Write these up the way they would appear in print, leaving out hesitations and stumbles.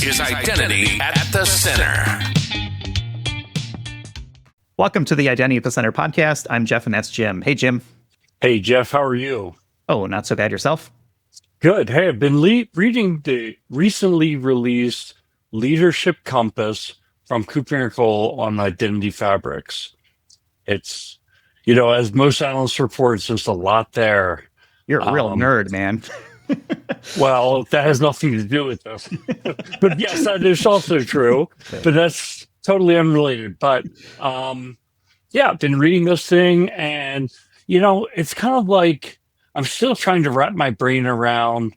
is Identity at the Center. Welcome to the Identity at the Center podcast. I'm Jeff, and that's Jim. Hey, Jim. Hey, Jeff, how are you? Oh, not so bad yourself? Good. Hey, I've been reading the recently released Leadership Compass from Cooper & Cole on identity fabrics. It's, as most analysts report, it's just a lot there. You're a real nerd, man. Well, that has nothing to do with this. But yes, that is also true. But that's totally unrelated. But I've been reading this thing, and it's kind of like I'm still trying to wrap my brain around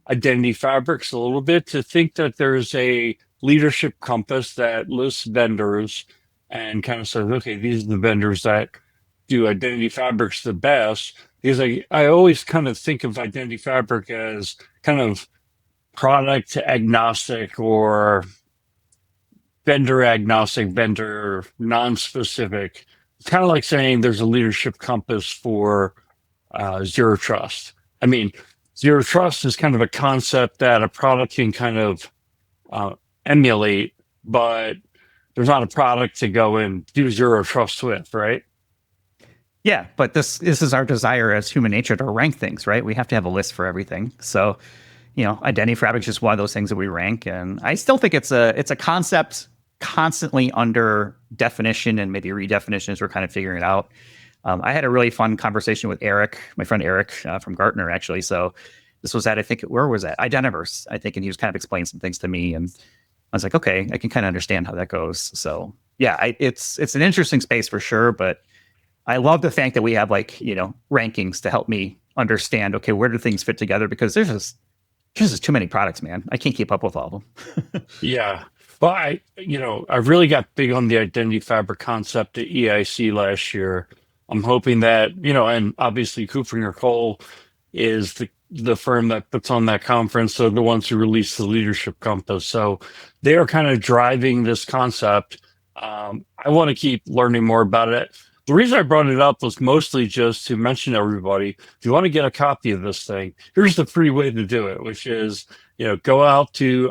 identity fabrics a little bit, to think that there's a leadership compass that lists vendors and kind of says, okay, these are the vendors that do identity fabrics the best. Because I always kind of think of identity fabric as kind of product agnostic or vendor agnostic, vendor non-specific. It's kind of like saying there's a leadership compass for zero trust. I mean, zero trust is kind of a concept that a product can kind of emulate, but there's not a product to go and do zero trust with, right? Yeah, but this is our desire as human nature to rank things, right? We have to have a list for everything. So, identity fabric is just one of those things that we rank, and I still think it's a concept constantly under definition and maybe redefinition as we're kind of figuring it out. I had a really fun conversation with Eric, my friend Eric from Gartner, actually. So this was at, where was that? Identiverse, I think, and he was kind of explaining some things to me, and I was like, okay, I can kind of understand how that goes. So yeah, it's an interesting space for sure, but I love the fact that we have rankings to help me understand, okay, where do things fit together? Because there's just too many products, man. I can't keep up with all of them. Yeah. Well, I really got big on the identity fabric concept at EIC last year. I'm hoping that, and obviously Cooper & Cole is the firm that puts on that conference. So the ones who release the leadership compass. So they are kind of driving this concept. I want to keep learning more about it. The reason I brought it up was mostly just to mention to everybody, if you want to get a copy of this thing, here's the free way to do it, which is, go out to,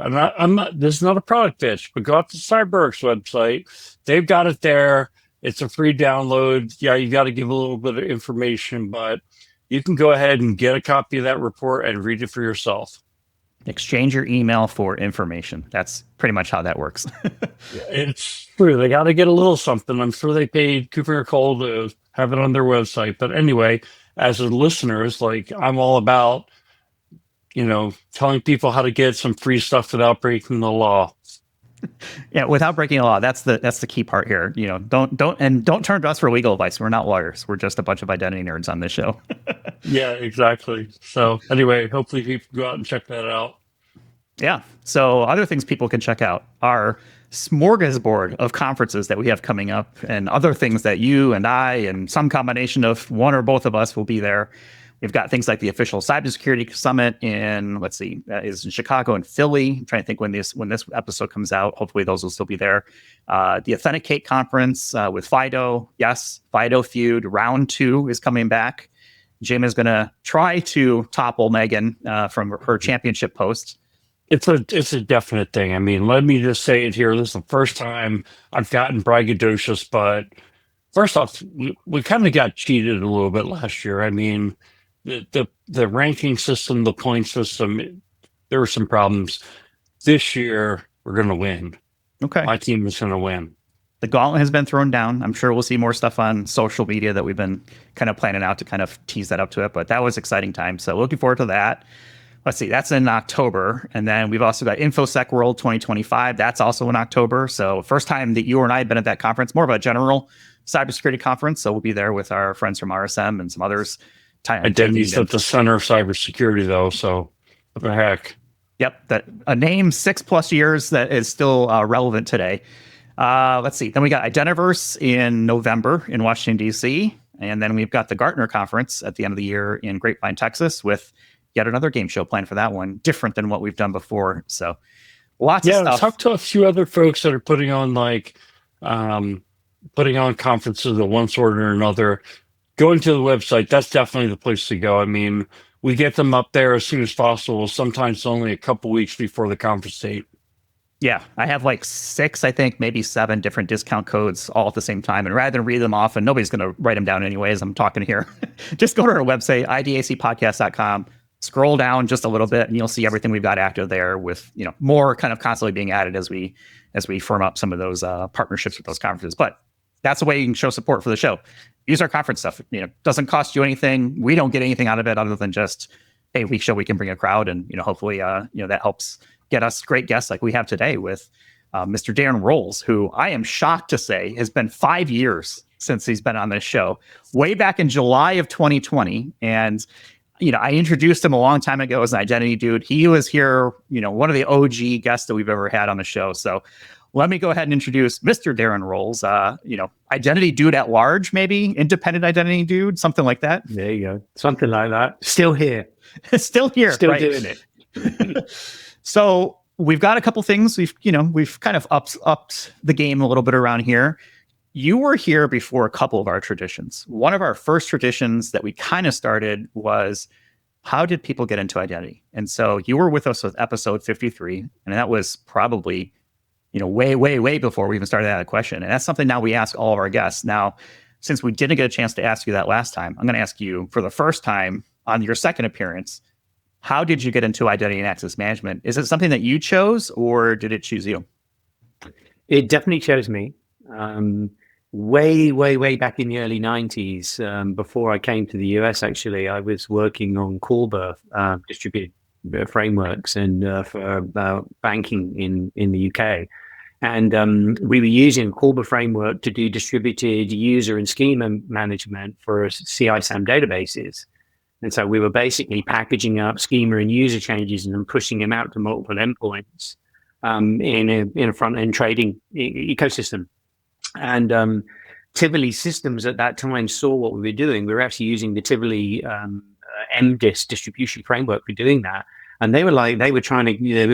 this is not a product pitch, but go out to CyberArk's website. They've got it there. It's a free download. Yeah, you got to give a little bit of information, but you can go ahead and get a copy of that report and read it for yourself. Exchange your email for information. That's pretty much how that works. It's true. They got to get a little something. I'm sure they paid Cooper & Cole to have it on their website. But anyway, as a listeners, I'm all about, telling people how to get some free stuff without breaking the law. Yeah, without breaking the law. That's the key part here. Don't turn to us for legal advice. We're not lawyers. We're just a bunch of identity nerds on this show. Yeah, exactly. So anyway, hopefully people go out and check that out. Yeah. So other things people can check out are smorgasbord of conferences that we have coming up, and other things that you and I and some combination of one or both of us will be there. We've got things like the official cybersecurity summit that is in Chicago and Philly. I'm trying to think when this episode comes out. Hopefully those will still be there. The Authenticate conference with Fido. Yes, Fido Feud round 2 is coming back. Jim is going to try to topple Megan from her championship post. It's a definite thing. I mean, let me just say it here. This is the first time I've gotten braggadocious, but first off, we kind of got cheated a little bit last year. I mean, the ranking system, the point system, there were some problems. This year, we're going to win. Okay. My team is going to win. The gauntlet has been thrown down. I'm sure we'll see more stuff on social media that we've been kind of planning out to kind of tease that up to it. But that was exciting time. So looking forward to that. Let's see, that's in October. And then we've also got InfoSec World 2025. That's also in October. So first time that you and I have been at that conference, more of a general cybersecurity conference. So we'll be there with our friends from RSM and some others. Identity's at the center of cybersecurity, though. So what the heck? Yep. That a name 6+ years that is still relevant today. Let's see. Then we got Identiverse in November in Washington, D.C. And then we've got the Gartner conference at the end of the year in Grapevine, Texas, with yet another game show planned for that one, different than what we've done before. So lots of stuff. Yeah, talk to a few other folks that are putting on conferences of one sort or another. Going to the website, that's definitely the place to go. I mean, we get them up there as soon as possible. Sometimes only a couple weeks before the conference date. Yeah, I have like 6, I think, maybe 7 different discount codes all at the same time. And rather than read them off, and nobody's going to write them down anyways, I'm talking here. Just go to our website, idacpodcast.com, scroll down just a little bit, and you'll see everything we've got active there with, more kind of constantly being added as we firm up some of those partnerships with those conferences. But that's the way you can show support for the show. Use our conference stuff. Doesn't cost you anything. We don't get anything out of it other than just, hey, we show we can bring a crowd, and hopefully that helps get us great guests like we have today with Mr. Darren Rolls, who I am shocked to say has been 5 years since he's been on this show, way back in July of 2020. And, I introduced him a long time ago as an identity dude. He was here, one of the OG guests that we've ever had on the show. So let me go ahead and introduce Mr. Darren Rolls, identity dude at large, maybe independent identity dude, something like that. There you go. Something like that. Still here. Still here. Still right. doing it. So we've got a couple things. We've kind of upped the game a little bit around here. You were here before a couple of our traditions. One of our first traditions that we kind of started was, how did people get into identity? And so you were with us with episode 53, and that was probably, way, way, way before we even started that question. And that's something now we ask all of our guests. Now, since we didn't get a chance to ask you that last time, I'm going to ask you for the first time on your second appearance, how did you get into identity and access management? Is it something that you chose, or did it choose you? It definitely chose me. Way, way, way back in the early 90s, before I came to the US, actually, I was working on Corba distributed frameworks and for banking in the UK. And we were using a Corba framework to do distributed user and schema management for CI/SAM databases. And so we were basically packaging up schema and user changes and then pushing them out to multiple endpoints in a front-end trading ecosystem. And Tivoli Systems at that time saw what we were doing. We were actually using the Tivoli MDIS distribution framework for doing that. And they were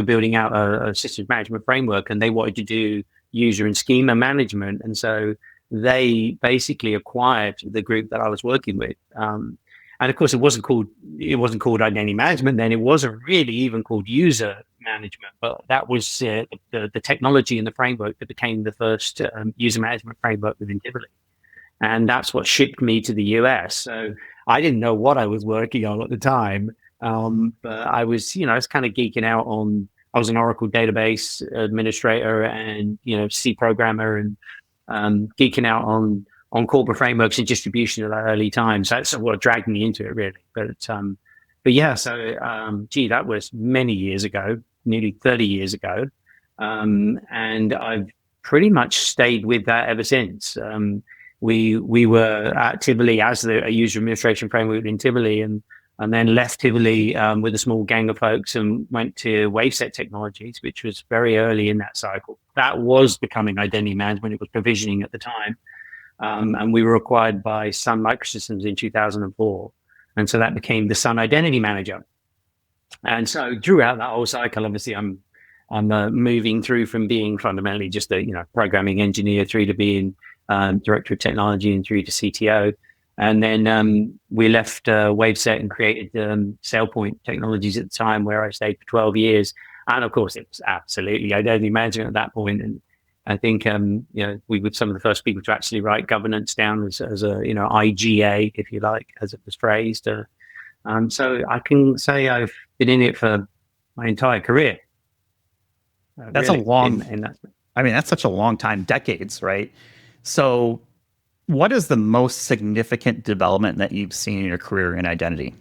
building out a systems management framework, and they wanted to do user and schema management. And so they basically acquired the group that I was working with. And of course, it wasn't called identity management then. It wasn't really even called user management, but that was the technology and the framework that became the first user management framework within Tivoli. And that's what shipped me to the US. So I didn't know what I was working on at the time. But I was kind of geeking out I was an Oracle database administrator and, C programmer, and geeking out on corporate frameworks and distribution at that early time. So that's what dragged me into it, really. But yeah, so, that was many years ago, nearly 30 years ago. And I've pretty much stayed with that ever since. We were at Tivoli as a user administration framework in Tivoli, and then left Tivoli with a small gang of folks and went to Waveset Technologies, which was very early in that cycle. That was becoming identity management. It was provisioning at the time. And we were acquired by Sun Microsystems in 2004. And so that became the Sun Identity Manager. And so throughout that whole cycle, obviously, I'm moving through from being fundamentally just a programming engineer through to being director of technology and through to CTO. And then we left Waveset and created SailPoint Technologies at the time, where I stayed for 12 years. And of course, it was absolutely identity management at that point. And I think we were some of the first people to actually write governance down as a IGA, if you like, as it was phrased. So I can say I've been in it for my entire career. That's really, a long. that's such a long time, decades, right? So, what is the most significant development that you've seen in your career in identity?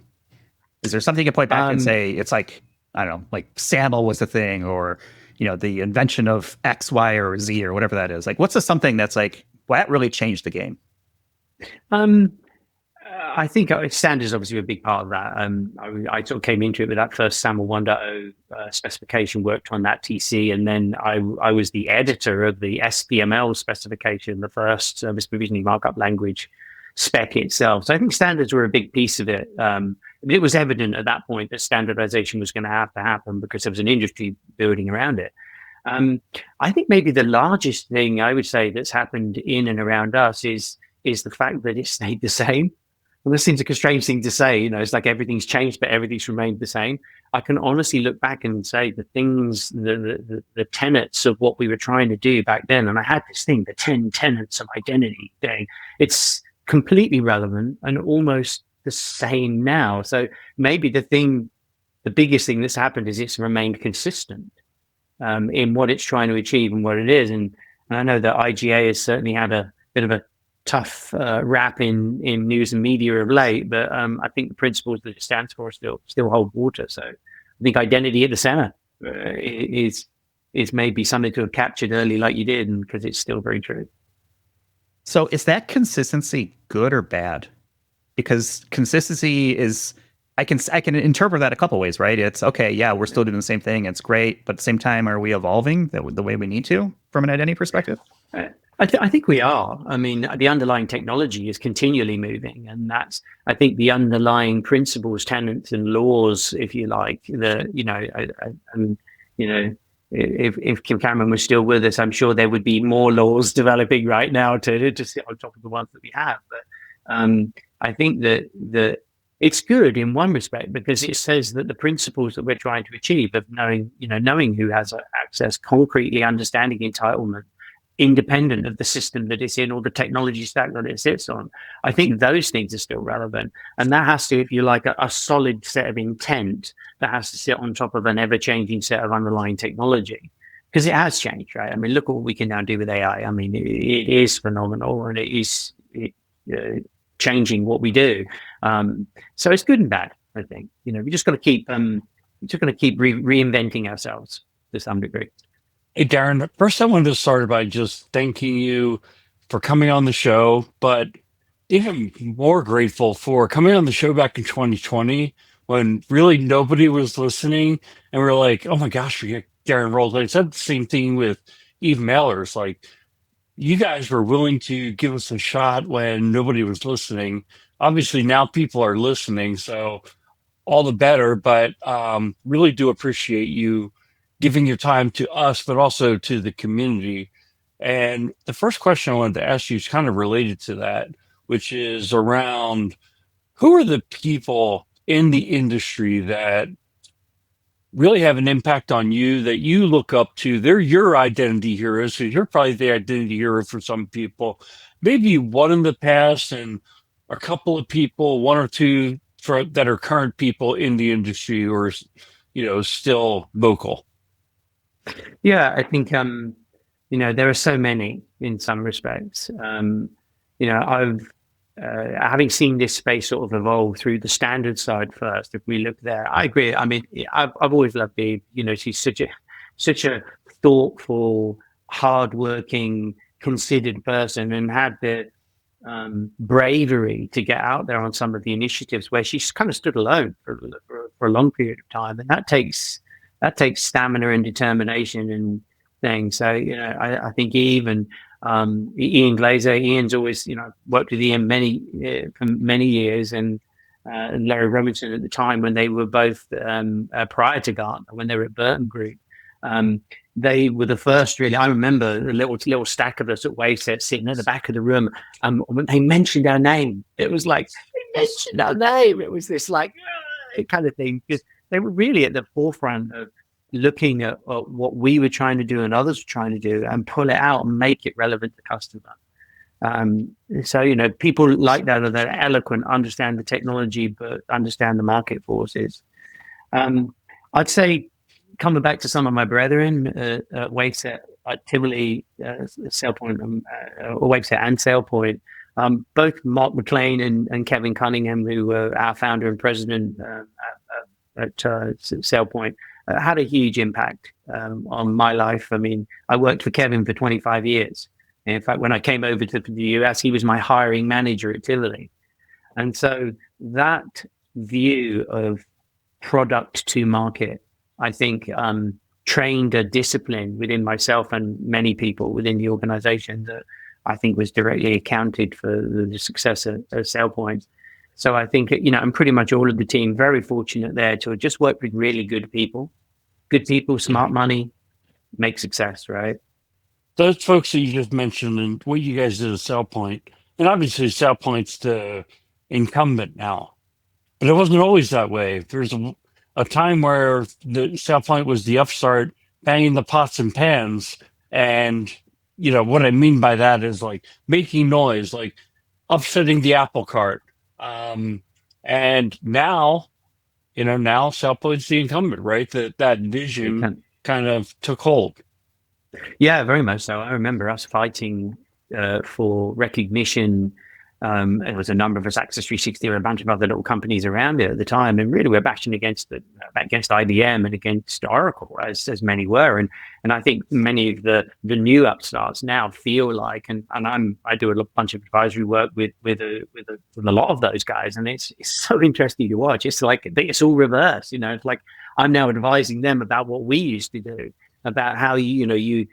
Is there something you can point back and say it's like, I don't know, like SAML was the thing, or the invention of X, Y, or Z, or whatever that is? Like, what's something that's like, well, that really changed the game? I think standards is obviously a big part of that. I sort of came into it with that first SAML 1.0 specification, worked on that TC, and then I was the editor of the SPML specification, the first service provisioning markup language spec itself. So I think standards were a big piece of it. It was evident at that point that standardization was going to have to happen because there was an industry building around it. I think maybe the largest thing I would say that's happened in and around us is the fact that it stayed the same. well, this seems like a strange thing to say. It's like everything's changed, but everything's remained the same. I can honestly look back and say the things, the tenets of what we were trying to do back then. And I had this thing, the 10 tenets of identity thing. It's completely relevant and almost the same now. So maybe the biggest thing that's happened is it's remained consistent in what it's trying to achieve and what it is. And I know that IGA has certainly had a bit of a tough rap in news and media of late, but I think the principles that it stands for still hold water. So I think identity at the center is maybe something to have captured early, like you did, and because it's still very true. So is that consistency good or bad? Because consistency is, I can interpret that a couple ways, right? It's okay, yeah, we're still doing the same thing, it's great, but at the same time, are we evolving the way we need to from an identity perspective? I think we are. I mean, the underlying technology is continually moving, and I think the underlying principles, tenets, and laws, if you like, if Kim Cameron was still with us, I'm sure there would be more laws developing right now to sit on top of the ones that we have. But I think that it's good in one respect because it says that the principles that we're trying to achieve of knowing who has access, concretely understanding entitlement, independent of the system that it's in or the technology stack that it sits on. I think those things are still relevant. And that has to, if you like, a solid set of intent that has to sit on top of an ever-changing set of underlying technology. Because it has changed, right? I mean, look at what we can now do with AI. I mean, it is phenomenal and it is changing what we do. So it's good and bad, I think. We just got to keep reinventing ourselves to some degree. Hey, Darren, first I wanted to start by just thanking you for coming on the show, but even more grateful for coming on the show back in 2020 when really nobody was listening. And we were like, oh my gosh, we get Darren Rolls. I said the same thing with Eve Mailers. Like, you guys were willing to give us a shot when nobody was listening. Obviously, now people are listening, so all the better. But really do appreciate you giving your time to us, but also to the community. And the first question I wanted to ask you is kind of related to that, which is around who are the people in the industry that really have an impact on you that you look up to? They're your identity heroes. So you're probably the identity hero for some people. Maybe one in the past and a couple of people, one or two that are current people in the industry who are, still vocal. Yeah, I think there are so many in some respects. I've having seen this space sort of evolve through the standard side first. If we look there, I agree. I mean, I've always loved Eve. She's such a thoughtful, hardworking, considered person, and had the bravery to get out there on some of the initiatives where she's kind of stood alone for a long period of time, and that takes stamina and determination and things. So, I think Eve and Ian Glazer, Ian's always, worked with Ian for many years, and Larry Robinson at the time when they were both prior to Gartner, when they were at Burton Group. They were the first, really. I remember a little stack of us at Waveset sitting at the back of the room. When they mentioned our name, it was like, they mentioned our name. It was this like kind of thing, because they were really at the forefront of looking at what we were trying to do and others were trying to do and pull it out and make it relevant to customer. So, people like that are eloquent, understand the technology, but understand the market forces. I'd say, coming back to some of my brethren at Waveset, at Tivoli, SailPoint, or Waveset and SailPoint, both Mark McLean and Kevin Cunningham, who were our founder and president at SailPoint, had a huge impact on my life. I mean, I worked for Kevin for 25 years. In fact, when I came over to the US, he was my hiring manager at Tivoli. And so that view of product to market, I think, trained a discipline within myself and many people within the organization that I think was directly accounted for the success of SailPoint. So I think, I'm pretty much all of the team very fortunate there to just work with really good people, smart money, make success, right? Those folks that you just mentioned and what you guys did at SailPoint, and obviously SailPoint's the incumbent now. But it wasn't always that way. There's a time where the SailPoint was the upstart banging the pots and pans. And, what I mean by that is like making noise, like upsetting the apple cart. And now, now SailPoint's the incumbent, right? That vision kind of took hold. Yeah, very much so. I remember us fighting for recognition. There was a number of us, Access 360, or a bunch of other little companies around it at the time, and really we're bashing against IBM and against Oracle, as many were, and I think many of the new upstarts now feel like, and I do a bunch of advisory work with a lot of those guys, and it's so interesting to watch. It's like it's all reversed, It's like I'm now advising them about what we used to do, about how you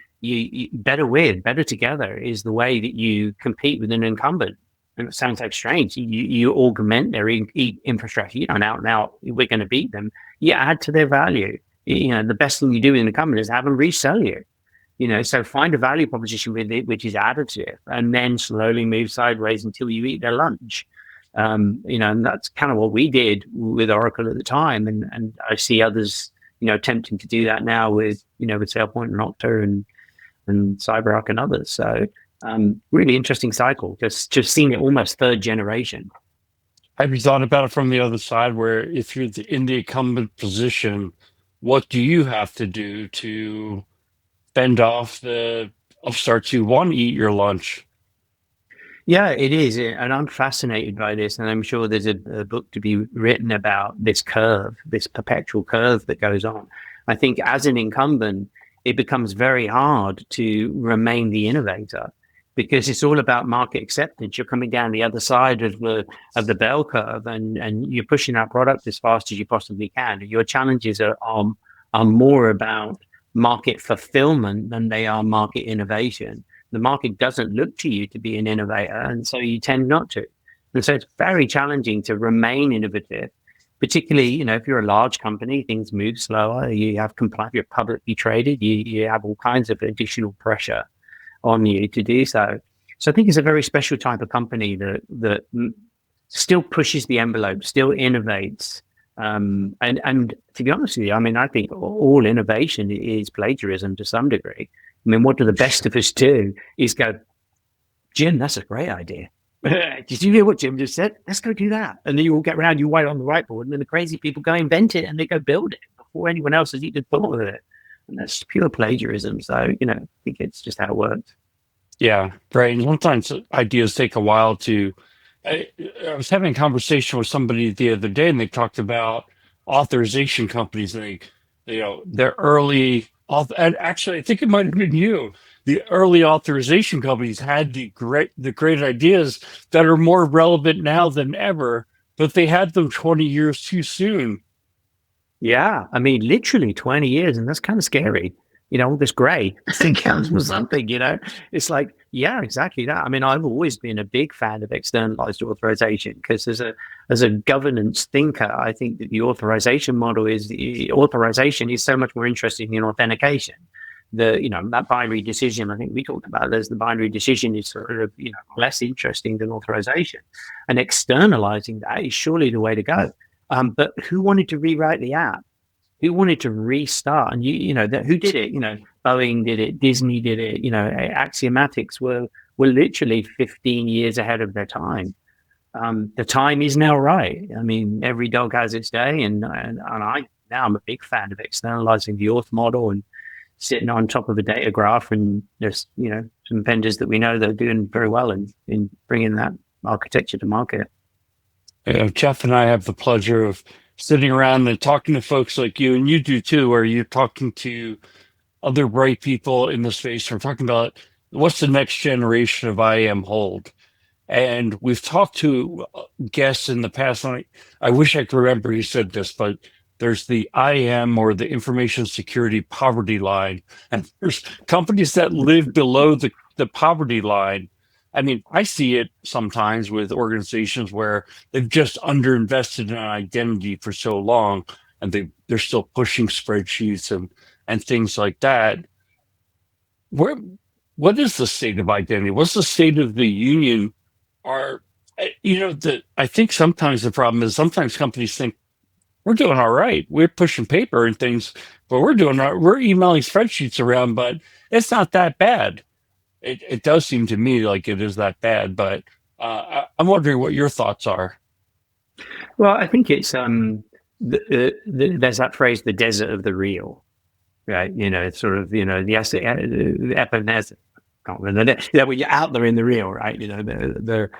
better together is the way that you compete with an incumbent. And it sounds like strange. You augment their infrastructure. Now we're going to beat them. You add to their value. The best thing you do in the company is have them resell you. So find a value proposition with it, which is additive, and then slowly move sideways until you eat their lunch. And that's kind of what we did with Oracle at the time. And I see others, attempting to do that now with SailPoint and Okta and CyberArk and others. So really interesting cycle. Just seeing it almost third generation. Have you thought about it from the other side, where if you're in the incumbent position, what do you have to do to fend off the upstarts who want to eat your lunch? Yeah, it is. And I'm fascinated by this. And I'm sure there's a book to be written about this curve, this perpetual curve that goes on. I think as an incumbent, it becomes very hard to remain the innovator, because it's all about market acceptance. You're coming down the other side of the bell curve, and you're pushing our product as fast as you possibly can. Your challenges are more about market fulfillment than they are market innovation. The market doesn't look to you to be an innovator, and so you tend not to. And so it's very challenging to remain innovative, particularly, if you're a large company, things move slower. You have compliance, you're publicly traded, you have all kinds of additional pressure on you to do so. So I think it's a very special type of company that still pushes the envelope, still innovates. And to be honest with you, I think all innovation is plagiarism to some degree. What do the best of us do is go, Jim, that's a great idea. Did you hear what Jim just said? Let's go do that. And then you all get around, you write on the whiteboard, and then the crazy people go invent it and they go build it before anyone else has even thought of it. And that's pure plagiarism. So, I think it's just how it works. Yeah, right. And sometimes ideas take a while to. I was having a conversation with somebody the other day, and they talked about authorization companies. And their early, and actually, I think it might have been you. The early authorization companies had the great ideas that are more relevant now than ever, but they had them 20 years too soon. Yeah, literally 20 years, and that's kind of scary. All this gray thing counts for something, It's like, yeah, exactly that. I've always been a big fan of externalized authorization, because as a governance thinker, I think that the authorization model is so much more interesting than authentication. That binary decision, I think we talked about it, as the binary decision is sort of, less interesting than authorization. And externalizing that is surely the way to go. But who wanted to rewrite the app? Who wanted to restart? And who did it? Boeing did it, Disney did it. Axiomatics were literally 15 years ahead of their time. The time is now right. Every dog has its day, and I'm a big fan of externalizing the auth model and sitting on top of a data graph. And there's some vendors that we know that are doing very well in bringing that architecture to market. Jeff and I have the pleasure of sitting around and talking to folks like you, and you do too, where you're talking to other bright people in the space. We're talking about what's the next generation of IAM hold. And we've talked to guests in the past. I wish I could remember who said this, but there's the IAM, or the information security poverty line. And there's companies that live below the poverty line. I see it sometimes with organizations where they've just underinvested in identity for so long, and they're still pushing spreadsheets and things like that. What is the state of identity? What's the state of the union? I think sometimes the problem is sometimes companies think we're doing all right. We're pushing paper and things, but we're emailing spreadsheets around, but it's not that bad. It does seem to me like it is that bad, but I'm wondering what your thoughts are. Well, I think it's there's that phrase, the desert of the real, right? It's sort of the epiness. Can't remember that when you're out there in the real, right? The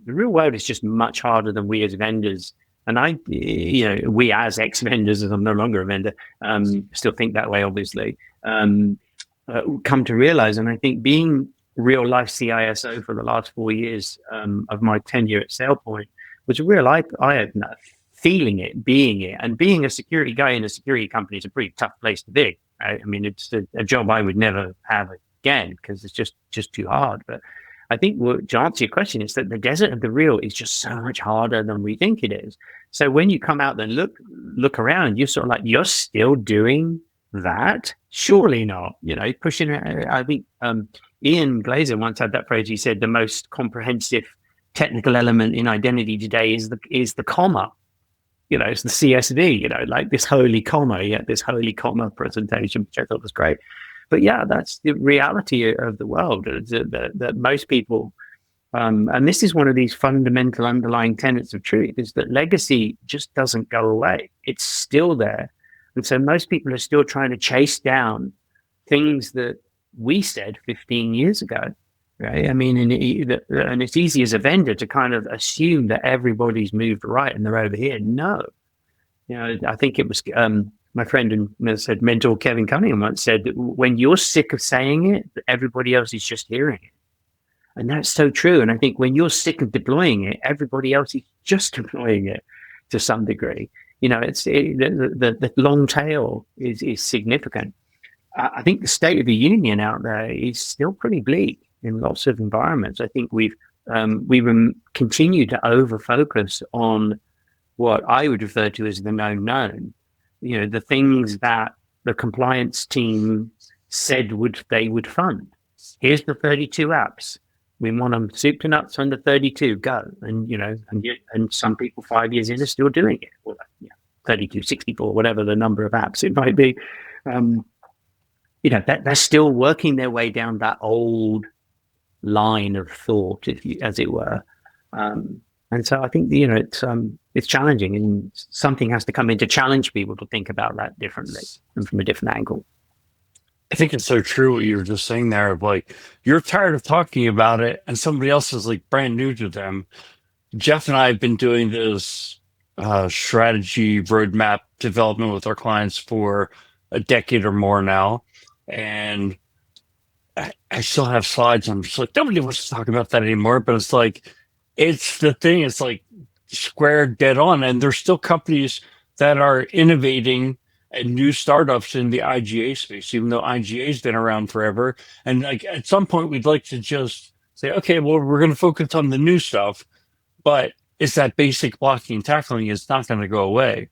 real world is just much harder than we as vendors. And we as ex-vendors, as I'm no longer a vendor, still think that way, obviously, come to realize. And I think being real life CISO for the last 4 years of my tenure at SailPoint was a real eye-opener. Feeling it, being it, and being a security guy in a security company is a pretty tough place to be. Right? I mean, it's a job I would never have again because it's just too hard. But I think to answer your question is that the desert of the real is just so much harder than we think it is. So when you come out and look around, you're sort of like, you're still doing that? Surely not. Pushing. I think Ian Glazer once had that phrase. He said the most comprehensive technical element in identity today is the comma. It's the CSV. Like this holy comma. Yeah, this holy comma presentation, which I thought was great. But yeah, that's the reality of the world. That most people, and this is one of these fundamental underlying tenets of truth, is that legacy just doesn't go away. It's still there. And so most people are still trying to chase down things that we said 15 years ago, right? I mean, and it's easy as a vendor to kind of assume that everybody's moved right and they're over here. No. I think it was my friend and said mentor Kevin Cunningham once said that when you're sick of saying it, everybody else is just hearing it. And that's so true. And I think when you're sick of deploying it, everybody else is just deploying it to some degree. The long tail is significant. I think the state of the union out there is still pretty bleak in lots of environments. I think we continue to over focus on what I would refer to as the known. The things that the compliance team said they would fund. Here's the 32 apps. We want them soup to nuts under 32. Go. And some people 5 years in are still doing it. Well, 32, 64, whatever the number of apps it might be. They're still working their way down that old line of thought, as it were. And so I think it's challenging, and something has to come in to challenge people to think about that differently and from a different angle. I think it's so true what you were just saying there. Of like, you're tired of talking about it, and somebody else is like brand new to them. Jeff and I have been doing this strategy roadmap development with our clients for a decade or more now, and I still have slides. I'm just like, nobody wants to talk about that anymore. But it's like, it's the thing. It's like square dead on, and there's still companies that are innovating and new startups in the IGA space, even though IGA's been around forever. And like at some point, we'd like to just say, okay, well, we're going to focus on the new stuff, but it's that basic blocking and tackling is not going to go away.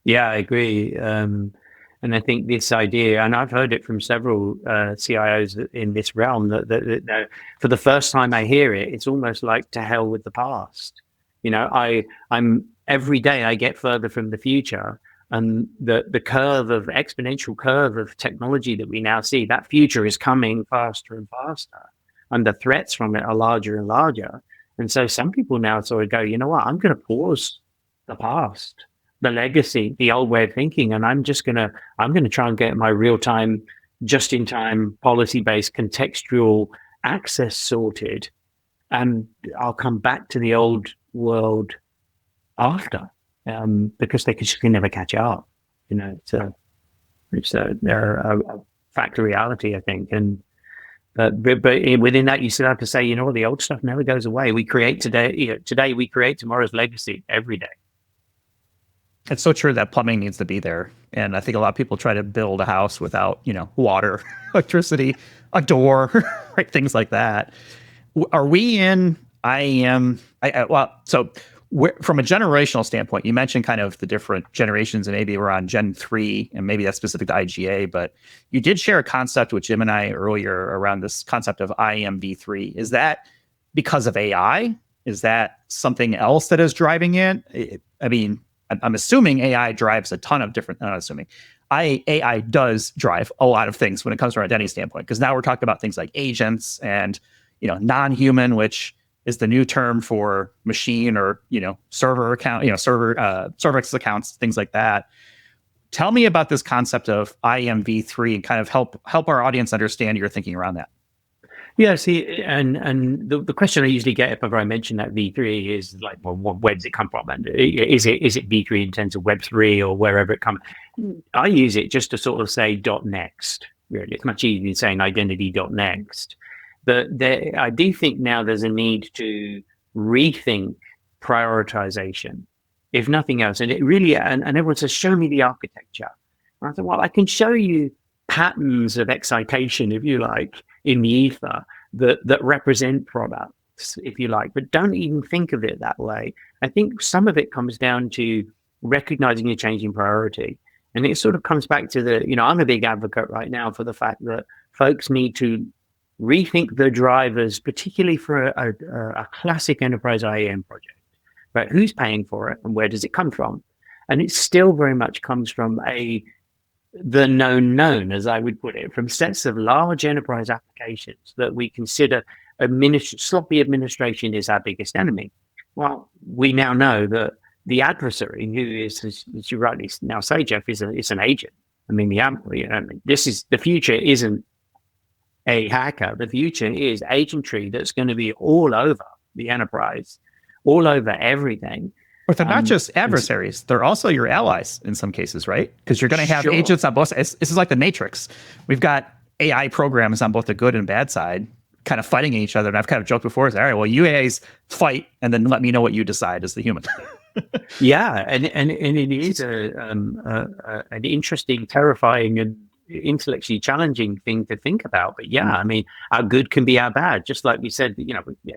Yeah, I agree. And I think this idea, and I've heard it from several CIOs in this realm, that for the first time I hear it, it's almost like to hell with the past. I'm every day I get further from the future, and the exponential curve of technology that we now see, that future is coming faster and faster, and the threats from it are larger and larger. And so some people now sort of go, you know what, I'm going to pause the past, the legacy, the old way of thinking, and I'm going to try and get my real-time, just-in-time, policy-based, contextual access sorted, and I'll come back to the old world after, because they can never catch up. It's a fact of reality, I think, and but within that, you still have to say, the old stuff never goes away. We create today. Today we create tomorrow's legacy every day. It's so true that plumbing needs to be there. And I think a lot of people try to build a house without, water, electricity, a door, right? Things like that. Are we in IAM? From a generational standpoint, you mentioned kind of the different generations, and maybe we're on Gen 3, and maybe that's specific to IGA, but you did share a concept with Jim and I earlier around this concept of IAM v3. Is that because of AI? Is that something else that is driving it? I mean, I'm assuming AI drives a ton of different, not assuming, AI does drive a lot of things when it comes from an identity standpoint, because now we're talking about things like agents and, non-human, which is the new term for machine or, server account, service accounts, things like that. Tell me about this concept of IAM v3 and kind of help our audience understand your thinking around that. Yeah, see, and the question I usually get if ever I mention that V3 is like, well, where does it come from? And is it V3 in terms of Web3 or wherever it comes? I use it just to sort of say .next, really. It's much easier than saying identity.next. But I do think now there's a need to rethink prioritization, if nothing else. And it really, and everyone says, show me the architecture. And I thought, well, I can show you patterns of excitation, if you like, in the ether that represent products, if you like, but don't even think of it that way. I think some of it comes down to recognizing a changing priority. And it sort of comes back to I'm a big advocate right now for the fact that folks need to rethink the drivers, particularly for a classic enterprise IAM project, right? Who's paying for it and where does it come from? And it still very much comes from the known, as I would put it, from sets of large enterprise applications that we consider sloppy administration is our biggest enemy. Well, we now know that the adversary, who is, as you rightly now say, Jeff, is an agent. I mean, the future isn't a hacker. The future is agentry that's going to be all over the enterprise, all over everything. But they're not just adversaries; they're also your allies in some cases, right? Because you're going to have agents on both sides. This is like the Matrix. We've got AI programs on both the good and bad side, kind of fighting each other. And I've kind of joked before, all right, well, you AIs fight, and then let me know what you decide as the human. Yeah, and it is an interesting, terrifying, and intellectually challenging thing to think about. But yeah, I mean, our good can be our bad. Just like we said,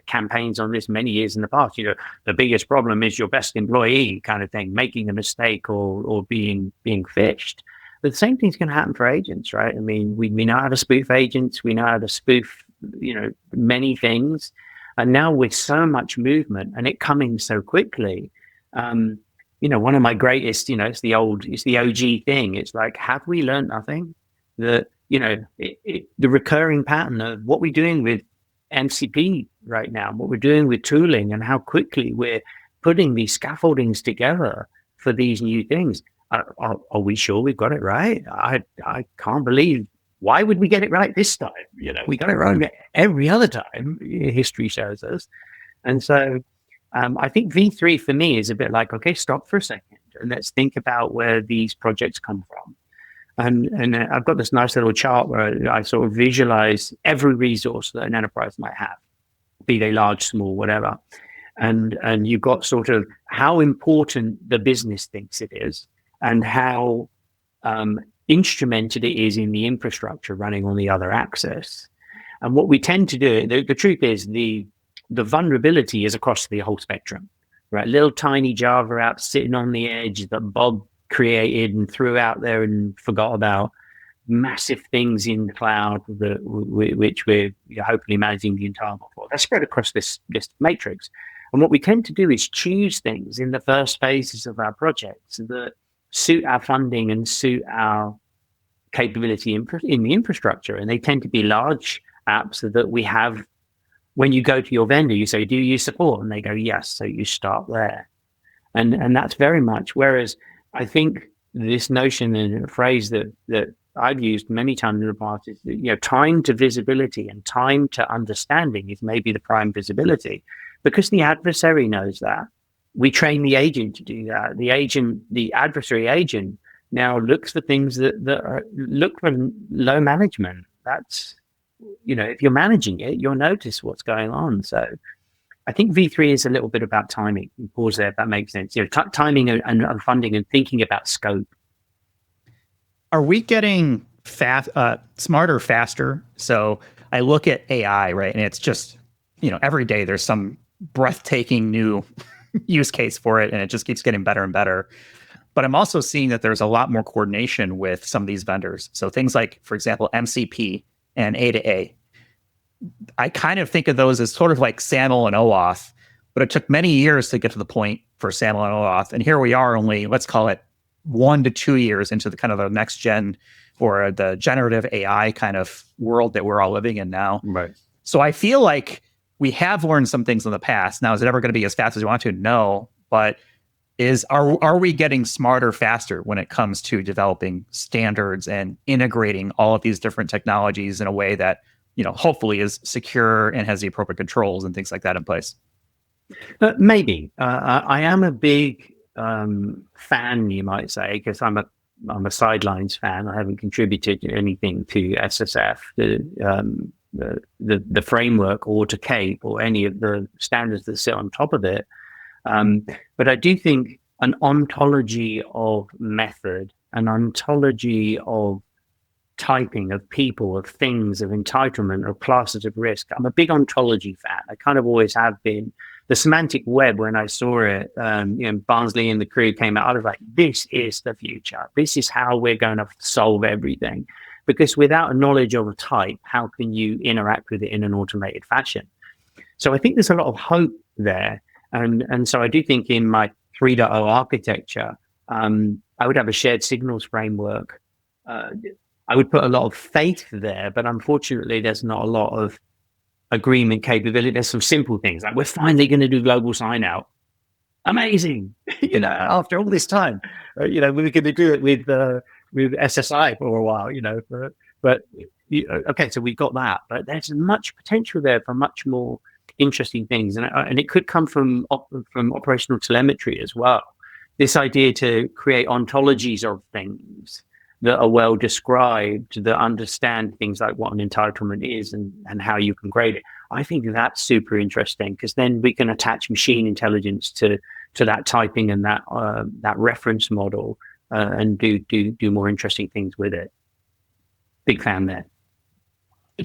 campaigns on this many years in the past. The biggest problem is your best employee kind of thing, making a mistake or being phished. But the same thing's going to happen for agents, right? I mean, we know how to spoof agents. We know how to spoof, many things. And now with so much movement and it coming so quickly, one of my greatest, it's the OG thing. It's like, have we learned nothing? That, the recurring pattern of what we're doing with MCP right now, what we're doing with tooling and how quickly we're putting these scaffoldings together for these new things. Are we sure we've got it right? I can't believe, why would we get it right this time? We got it wrong every other time, history shows us. And so, I think V3 for me is a bit like, okay, stop for a second and let's think about where these projects come from. And I've got this nice little chart where I sort of visualize every resource that an enterprise might have, be they large, small, whatever. And you've got sort of how important the business thinks it is and how instrumented it is in the infrastructure running on the other axis. And what we tend to do, the truth is the vulnerability is across the whole spectrum, right? Little tiny Java apps sitting on the edge that Bob created and threw out there and forgot about, massive things in the cloud which we're hopefully managing the entire for. They're spread across this matrix. And what we tend to do is choose things in the first phases of our projects that suit our funding and suit our capability in the infrastructure. And they tend to be large apps that we have. When you go to your vendor, you say, do you support? And they go, yes. So you start there. And that's very much, whereas I think this notion and a phrase that I've used many times in the past is, time to visibility and time to understanding is maybe the prime visibility, because the adversary knows that. We train the agent to do that. The adversary agent now looks for things that look for low management. That's, if you're managing it, you'll notice what's going on. So I think V3 is a little bit about timing. Pause there, if that makes sense. Timing and funding and thinking about scope. Are we getting smarter faster? So I look at AI, right, and it's just, every day there's some breathtaking new use case for it, and it just keeps getting better and better. But I'm also seeing that there's a lot more coordination with some of these vendors. So things like, for example, MCP and A to A. I kind of think of those as sort of like SAML and OAuth, but it took many years to get to the point for SAML and OAuth. And here we are only, let's call it 1 to 2 years into the kind of the next gen or the generative AI kind of world that we're all living in now. Right. So I feel like we have learned some things in the past. Now, is it ever going to be as fast as we want to? No. But are we getting smarter faster when it comes to developing standards and integrating all of these different technologies in a way that, hopefully is secure and has the appropriate controls and things like that in place? Maybe. I am a big fan, you might say, because I'm a sidelines fan. I haven't contributed anything to SSF, the framework, or to Kite, or any of the standards that sit on top of it. But I do think an ontology of method, an ontology of typing, of people, of things, of entitlement, of classes of risk. I'm a big ontology fan. I kind of always have been. The semantic web, when I saw it, Barnsley and the crew came out, I was like, this is the future. This is how we're going to solve everything. Because without a knowledge of a type, how can you interact with it in an automated fashion? So I think there's a lot of hope there. And so I do think in my 3.0 architecture, I would have a shared signals framework. I would put a lot of faith there, but unfortunately, there's not a lot of agreement capability. There's some simple things like we're finally going to do global sign out. Amazing, after all this time, we're going to do it with SSI for a while, okay, so we've got that, but there's much potential there for much more interesting things, and it could come from operational telemetry as well. This idea to create ontologies of things that are well described, that understand things like what an entitlement is and how you can grade it. I think that's super interesting, because then we can attach machine intelligence to that typing and that reference model and do more interesting things with it. Big fan there.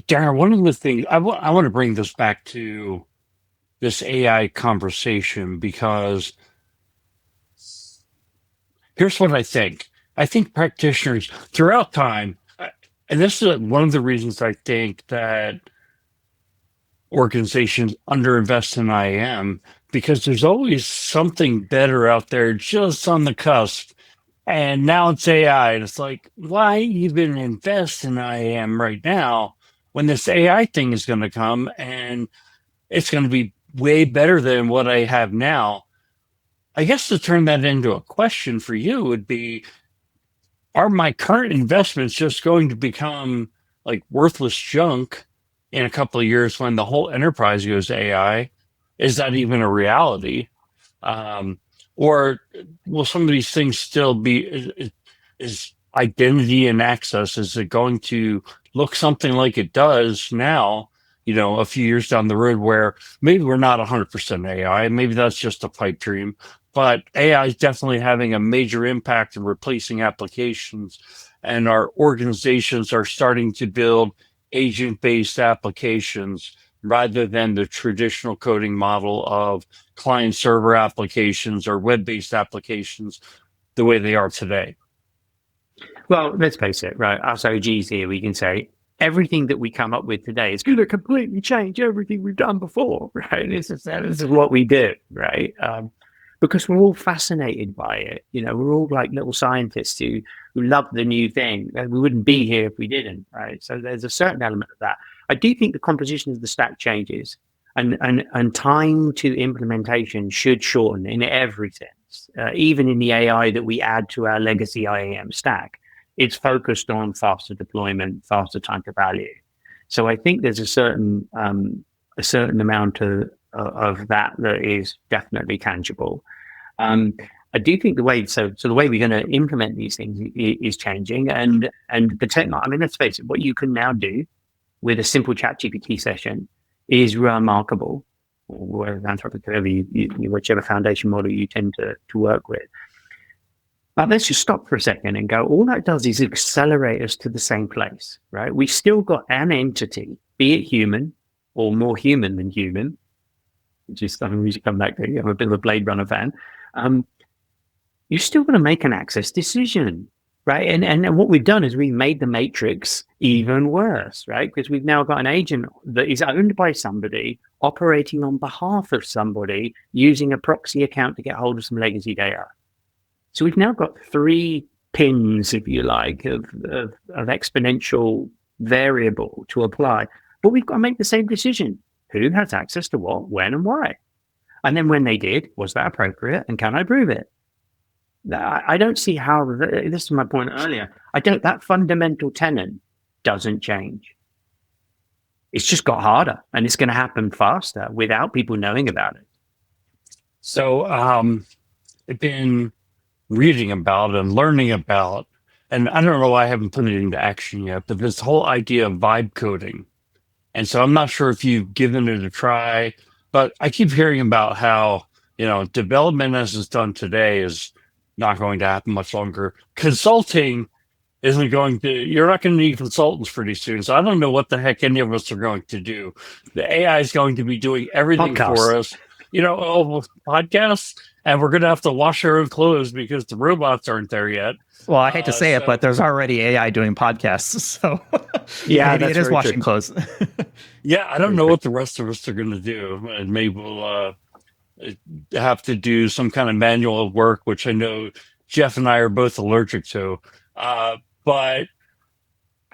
Darren, one of the things I want to bring this back to this AI conversation, because here's what I think. I think practitioners throughout time, and this is one of the reasons I think that organizations underinvest in IAM, because there's always something better out there just on the cusp. And now it's AI, and it's like, why even invest in IAM right now when this AI thing is going to come and it's going to be way better than what I have now? I guess to turn that into a question for you would be, are my current investments just going to become like worthless junk in a couple of years when the whole enterprise goes to AI? Is that even a reality? Or will some of these things still be, is identity and access, is it going to look something like it does now, a few years down the road, where maybe we're not 100% AI, maybe that's just a pipe dream, but AI is definitely having a major impact in replacing applications, and our organizations are starting to build agent-based applications rather than the traditional coding model of client-server applications or web-based applications the way they are today? Well, let's face it, right? Us OGs here, we can say everything that we come up with today is going to completely change everything we've done before, right? This is what we do, right? Because we're all fascinated by it. We're all like little scientists who love the new thing. We wouldn't be here if we didn't, right? So there's a certain element of that. I do think the composition of the stack changes, and time to implementation should shorten in every sense. Even in the AI that we add to our legacy IAM stack, it's focused on faster deployment, faster time to value. So I think there's a certain amount of that is definitely tangible. I do think the way we're going to implement these things is changing, and the technology. I mean, let's face it, what you can now do with a simple ChatGPT session is remarkable, or Anthropic, whichever foundation model you tend to work with. But let's just stop for a second and go, all that does is accelerate us to the same place, right? We've still got an entity, be it human or more human than human, which is something we should come back to. I'm a bit of a Blade Runner fan. You're still going to make an access decision. right? And what we've done is we've made the matrix even worse, right? Because we've now got an agent that is owned by somebody, operating on behalf of somebody, using a proxy account to get hold of some legacy data. So we've now got 3 pins, if you like, of exponential variable to apply. But we've got to make the same decision. Who has access to what, when, and why? And then when they did, was that appropriate? And can I prove it? I don't see how, this is my point earlier, that fundamental tenet doesn't change. It's just got harder, and it's going to happen faster without people knowing about it. So I've been reading about and learning about, and I don't know why I haven't put it into action yet, but this whole idea of vibe coding. And so I'm not sure if you've given it a try, but I keep hearing about how, development as it's done today is not going to happen much longer. Consulting isn't going to, you're not going to need consultants pretty soon. So I don't know what the heck any of us are going to do. The AI is going to be doing everything for us, podcasts, and we're going to have to wash our own clothes because the robots aren't there yet. Well, I hate to say it, but there's already AI doing podcasts. So yeah, maybe it is washing clothes. Yeah, I don't know what the rest of us are going to do. And maybe we'll have to do some kind of manual work, which I know Jeff and I are both allergic to. But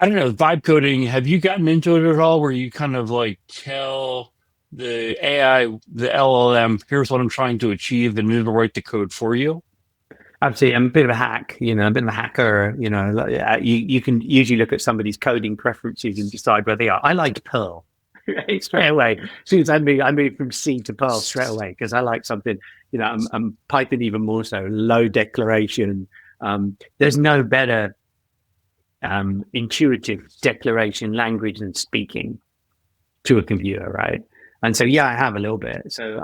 I don't know, vibe coding, have you gotten into it at all where you kind of like tell the AI, the LLM, here's what I'm trying to achieve, and it'll write the code for you? Absolutely. I'm a bit of a hack, a bit of a hacker. You can usually look at somebody's coding preferences and decide where they are. I like Perl. Right, straight away. As soon as I move from C to Perl straight away because I like something, I'm Python even more so, low declaration. There's no better intuitive declaration language than speaking to a computer, right? And so, yeah, I have a little bit. So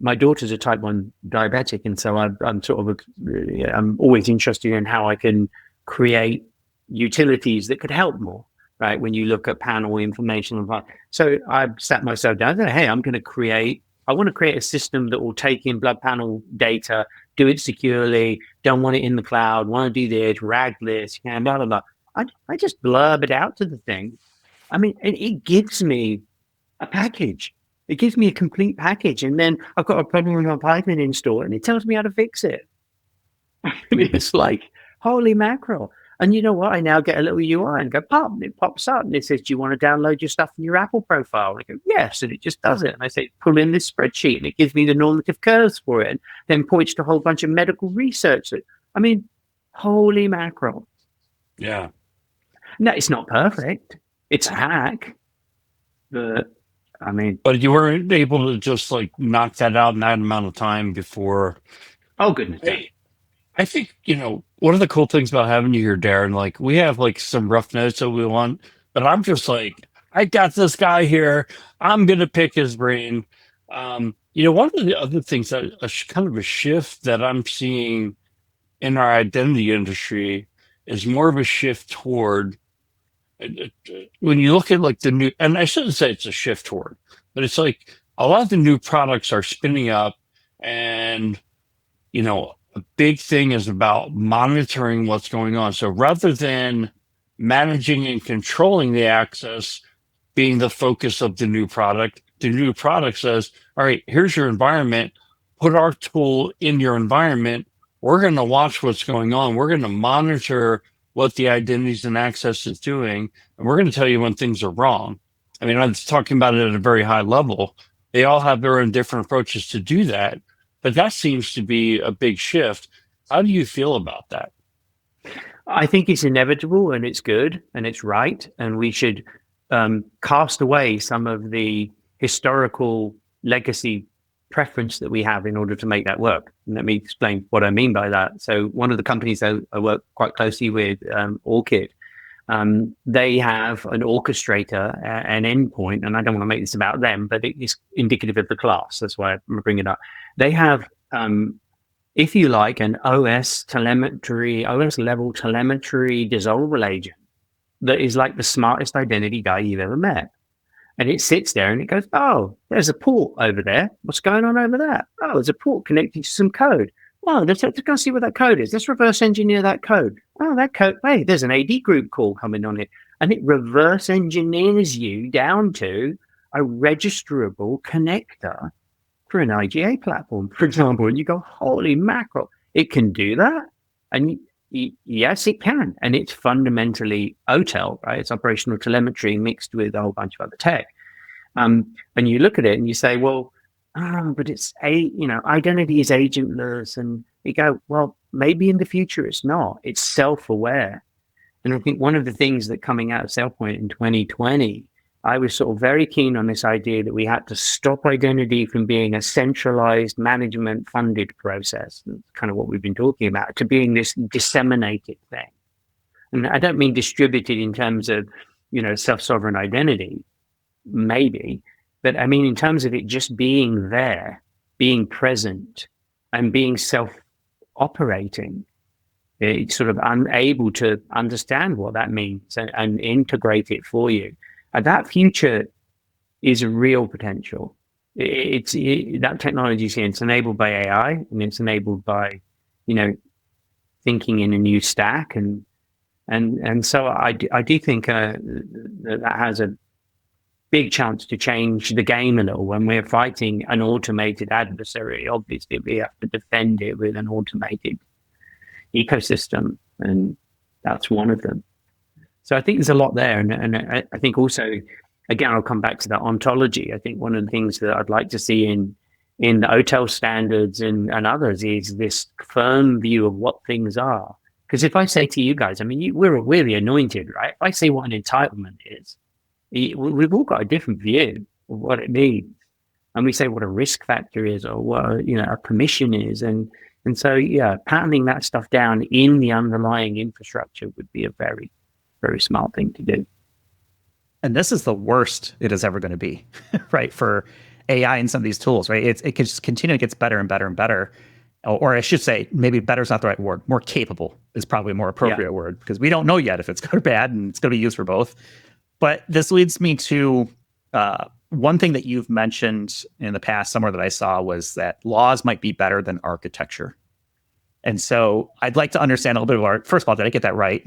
my daughter's a type 1 diabetic, and so I'm sort of I'm always interested in how I can create utilities that could help more. Right, when you look at panel information, so I sat myself down and said, hey, I want to create a system that will take in blood panel data, do it securely, don't want it in the cloud, want to do this, RAG this, blah, blah, blah. I just blurb it out to the thing. I mean, it gives me a package. It gives me a complete package. And then I've got a problem with my Python install, and it tells me how to fix it. I mean, it's like, holy mackerel. And you know what? I now get a little UI and go, pop, and it pops up and it says, do you want to download your stuff from your Apple profile? And I go, yes. And it just does it. And I say, pull in this spreadsheet, and it gives me the normative curves for it, and then points to a whole bunch of medical research. I mean, holy mackerel. Yeah. No, it's not perfect. It's a hack. But you weren't able to just like knock that out in that amount of time before. Oh, goodness. I think, one of the cool things about having you here, Darren, like we have like some rough notes that we want, but I'm just like, I got this guy here. I'm going to pick his brain. One of the other things that kind of a shift that I'm seeing in our identity industry is more of a shift toward, when you look at like the new, and I shouldn't say it's a shift toward, but it's like a lot of the new products are spinning up, and, a big thing is about monitoring what's going on. So rather than managing and controlling the access being the focus of the new product says, all right, here's your environment. Put our tool in your environment. We're going to watch what's going on. We're going to monitor what the identities and access is doing. And we're going to tell you when things are wrong. I mean, I was talking about it at a very high level. They all have their own different approaches to do that. But that seems to be a big shift. How do you feel about that? I think it's inevitable, and it's good, and it's right. And we should cast away some of the historical legacy preference that we have in order to make that work. And let me explain what I mean by that. So one of the companies I work quite closely with, Orchid, they have an orchestrator, an endpoint, and I don't want to make this about them, but it is indicative of the class. That's why I'm bringing it up. They have, if you like, an OS level telemetry dissolval agent that is like the smartest identity guy you've ever met. And it sits there and it goes, oh, there's a port over there. What's going on over there? Oh, there's a port connecting to some code. well, let's go see what that code is. Let's reverse engineer that code. Oh, that code, hey, there's an AD group call coming on it. And it reverse engineers you down to a registerable connector for an IGA platform, for example. And you go, holy mackerel, it can do that? And yes, it can. And it's fundamentally OTel, right? It's operational telemetry mixed with a whole bunch of other tech. And you look at it and you say, well, but it's identity is agentless, and you go, well, maybe in the future it's not. It's self-aware. And I think one of the things that coming out of SailPoint in 2020, I was sort of very keen on this idea that we had to stop identity from being a centralized management funded process. That's kind of what we've been talking about, to being this disseminated thing. And I don't mean distributed in terms of, self-sovereign identity, maybe, but I mean in terms of it just being there, being present, and being self-operating. It's sort of unable to understand what that means and integrate it for you. And that future is a real potential. That technology is here. It's enabled by AI, and it's enabled by, thinking in a new stack, and so I do think that has a big chance to change the game a little. When we're fighting an automated adversary, obviously we have to defend it with an automated ecosystem, and that's one of them. So I think there's a lot there, and I think also, again, I'll come back to that ontology. I think one of the things that I'd like to see in the OTel standards and others is this firm view of what things are. Because if I say to you guys, I mean, we're really anointed, right? If I say what an entitlement is, we've all got a different view of what it means, and we say what a risk factor is, or what a permission is, and so patterning that stuff down in the underlying infrastructure would be a very, very smart thing to do. And this is the worst it is ever going to be, right? For AI and some of these tools, right? It can just continue to get better and better and better. Or I should say, maybe better is not the right word. More capable is probably a more appropriate word, because we don't know yet if it's good or bad, and it's going to be used for both. But this leads me to one thing that you've mentioned in the past somewhere that I saw was that laws might be better than architecture. And so I'd like to understand a little bit of art. First of all, did I get that right?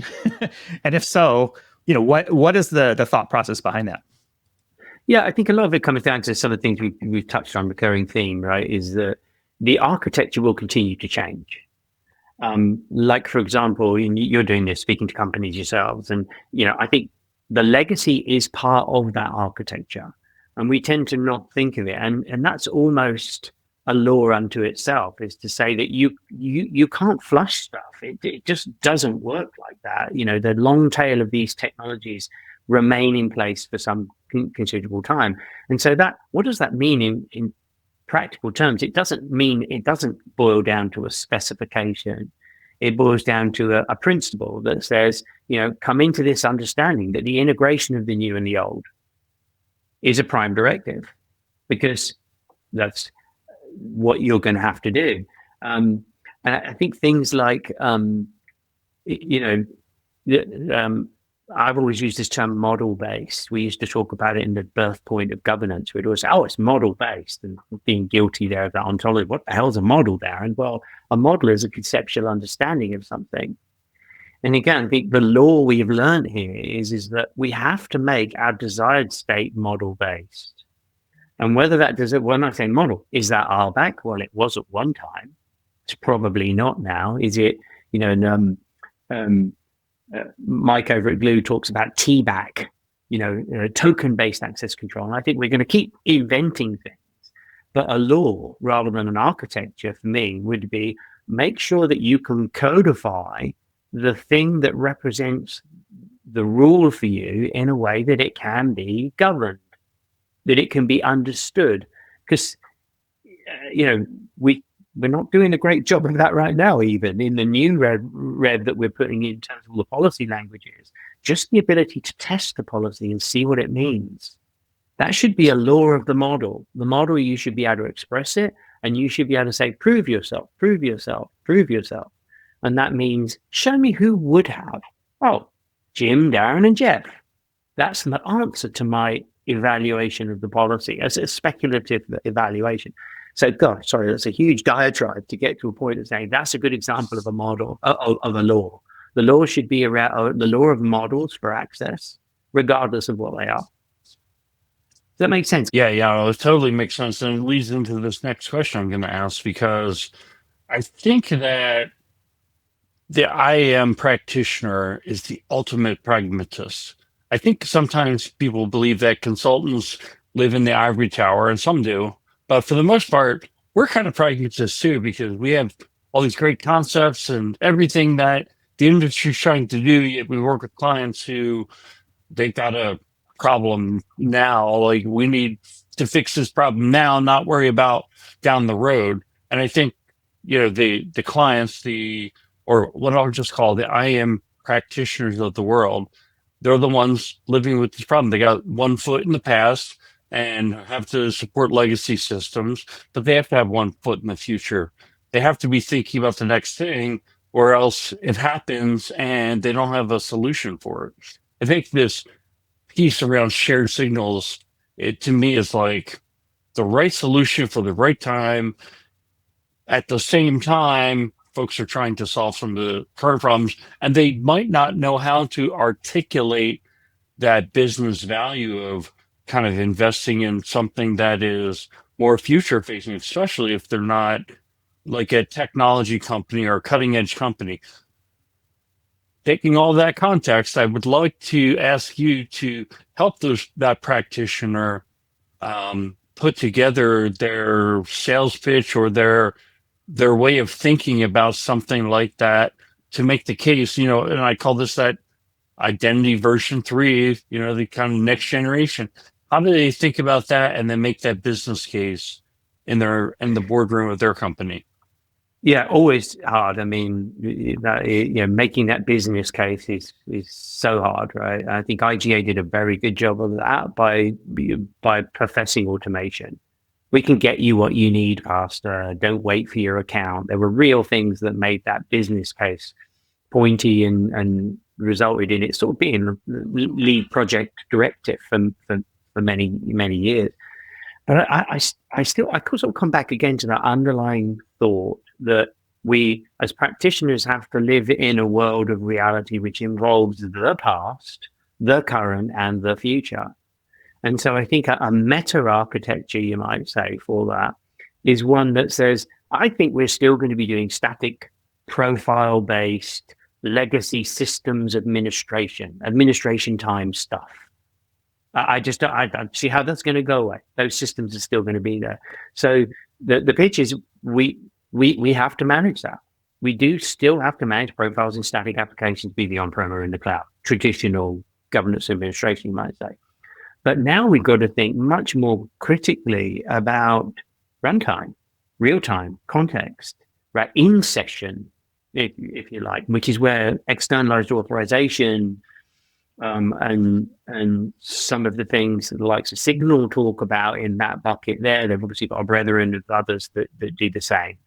And if so, what is the thought process behind that? Yeah, I think a lot of it comes down to some of the things we've touched on, recurring theme, right? Is that the architecture will continue to change. Like, for example, you're doing this, speaking to companies yourselves, and I think the legacy is part of that architecture, and we tend to not think of it, and that's almost a law unto itself, is to say that you can't flush stuff. It just doesn't work like that. The long tail of these technologies remain in place for some considerable time, and so what does that mean in practical terms? It doesn't boil down to a specification. It boils down to a principle that says, come into this understanding that the integration of the new and the old is a prime directive, because that's what you're going to have to do. And I think things like, I've always used this term model-based. We used to talk about it in the birth point of governance. We'd always say, it's model-based, and being guilty there of that ontology. What the hell is a model, Darren? Well, a model is a conceptual understanding of something. And again, the law we've learned here is that we have to make our desired state model-based. And whether that does it, when I say model, is that RBAC? Well, it was at one time. It's probably not now. Is it, Mike over at Glue talks about TBAC, token-based access control. And I think we're going to keep inventing things. But a law, rather than an architecture, for me, would be make sure that you can codify the thing that represents the rule for you in a way that it can be governed, that it can be understood. Because, we're not doing a great job of that right now, even in the new rev that we're putting in terms of all the policy languages. Just the ability to test the policy and see what it means. That should be a law of the model. The model, you should be able to express it, and you should be able to say, prove yourself, prove yourself, prove yourself. And that means, show me who would have. Oh, Jim, Darren, and Jeff. That's the answer to my evaluation of the policy as a speculative evaluation. So, gosh, sorry, that's a huge diatribe to get to a point of saying that's a good example of a model of a law. The law should be around the law of models for access, regardless of what they are. Does that make sense? Yeah, it totally makes sense. And it leads into this next question I'm going to ask, because I think that the IAM practitioner is the ultimate pragmatist. I think sometimes people believe that consultants live in the ivory tower, and some do. But for the most part, we're kind of pragmatists too, because we have all these great concepts and everything that the industry's trying to do. Yet we work with clients who they've got a problem now. Like, we need to fix this problem now, not worry about down the road. And I think, the clients, or what I'll just call the IAM practitioners of the world, they're the ones living with this problem. They got one foot in the past and have to support legacy systems, but they have to have one foot in the future. They have to be thinking about the next thing, or else it happens and they don't have a solution for it. I think this piece around shared signals, it to me is like the right solution for the right time. At the same time, folks are trying to solve some of the current problems, and they might not know how to articulate that business value of kind of investing in something that is more future facing, especially if they're not like a technology company or a cutting edge company. Taking all that context, I would like to ask you to help that practitioner put together their sales pitch or their way of thinking about something like that to make the case, and I call this that identity version 3, the kind of next generation. How do they think about that and then make that business case in the boardroom of their company? Yeah, always hard. I mean, making that business case is so hard, right? I think IGA did a very good job of that by professing automation. We can get you what you need faster. Don't wait for your account. There were real things that made that business case pointy and resulted in it sort of being lead project directive for many, many years. But I could sort of come back again to that underlying thought that we as practitioners have to live in a world of reality which involves the past, the current, and the future. And so I think a meta architecture, you might say, for that is one that says, I think we're still going to be doing static, profile-based, legacy systems administration time stuff. I don't see how that's going to go away. Those systems are still going to be there. So the pitch is we have to manage that. We do still have to manage profiles and static applications, be the on-prem or in the cloud, traditional governance administration, you might say. But now we've got to think much more critically about runtime, real-time, context, right? In session, if you like, which is where externalized authorization and some of the things that the likes of Signal talk about in that bucket there. They've obviously got a brethren of others that do the same.